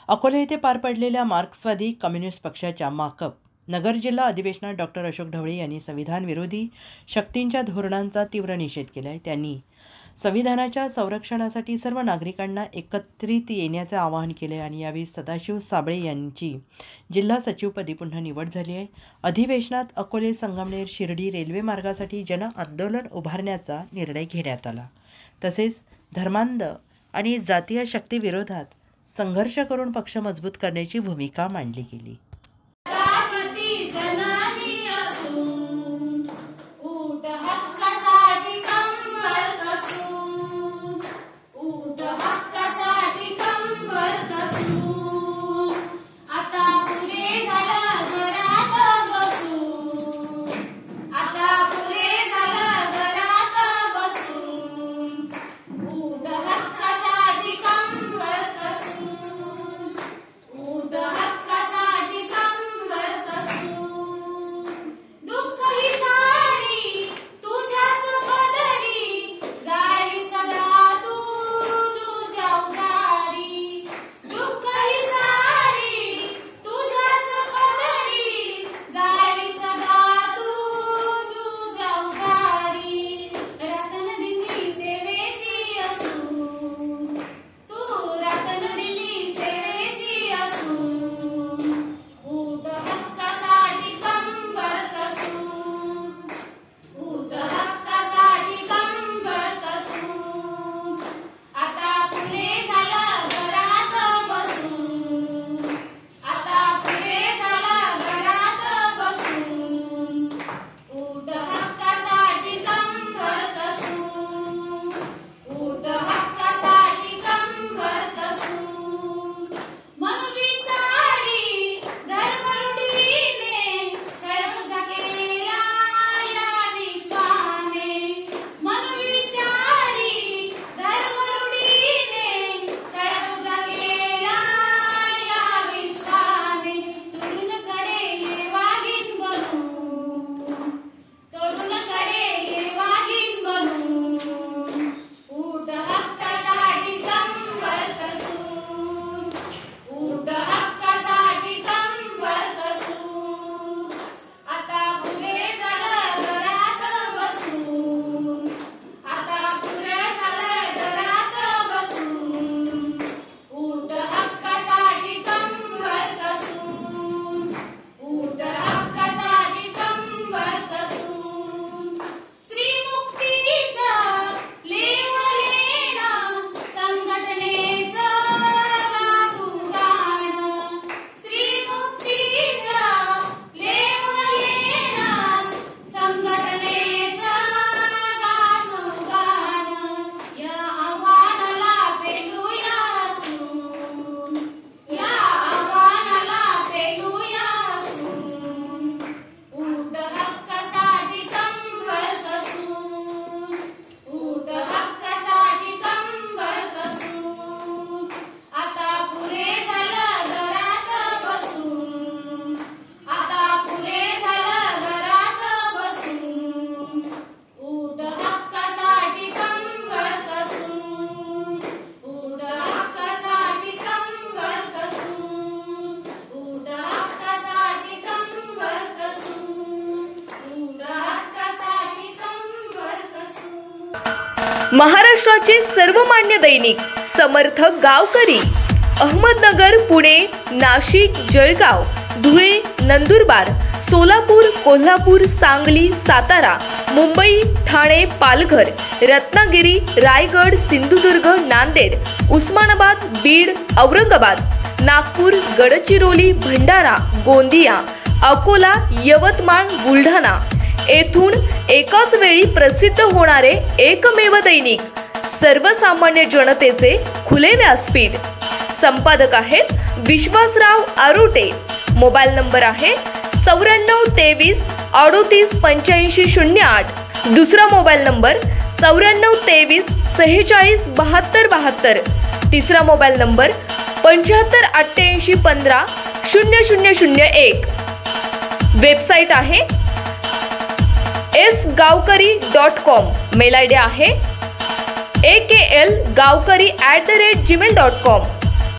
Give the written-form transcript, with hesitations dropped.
अकोले येथे पार पडलेल्या मार्क्सवादी कम्युनिस्ट पक्षाच्या माकप नगर जिल्हा अधिवेशनात डॉक्टर अशोक ढवळे यांनी संविधान विरोधी शक्तींच्या धोरणांचा तीव्र निषेध केला आहे। त्यांनी संविधानाच्या संरक्षणासाठी सर्व नागरिकांना एकत्रित येण्याचे आवाहन केले आणि यावेळी सदाशिव साबळे यांची जिल्हा सचिवपदी पुन्हा निवड झाली आहे। अधिवेशनात अकोले संगमनेर शिर्डी रेल्वे मार्गासाठी जन आंदोलन उभारण्याचा निर्णय घेण्यात आला। तसेच धर्मांध आणि जातीय शक्तीविरोधात संघर्ष करून पक्ष मजबूत करण्याची भूमिका मांडली गेली। महाराष्ट्राचे सर्वमान्य दैनिक समर्थ गावकरी अहमदनगर, पुणे, नाशिक, जळगाव, धुळे, नंदुरबार, सोलापूर, कोल्हापूर, सांगली, सातारा, मुंबई, ठाणे, पालघर, रत्नागिरी, रायगड, सिंधुदुर्ग, नांदेड, उस्मानाबाद, बीड, औरंगाबाद, नागपूर, गडचिरोली, भंडारा, गोंदिया, अकोला, यवतमाळ, बुलढाणा येथून एकाच वेळी प्रसिद्ध होणारे एकमेव दैनिक, सर्वसामान्य जनतेचे खुले व्यासपीठ। संपादक आहेत विश्वासराव आरोटे। मोबाईल नंबर आहे 9423 38 85 08। दुसरा मोबाईल नंबर 9423 46 72 72। तिसरा मोबाईल नंबर 75 88 15 0001। वेबसाईट आहे sgavkari.com। मेल आयडी आहे akl gavkari@gmail.com।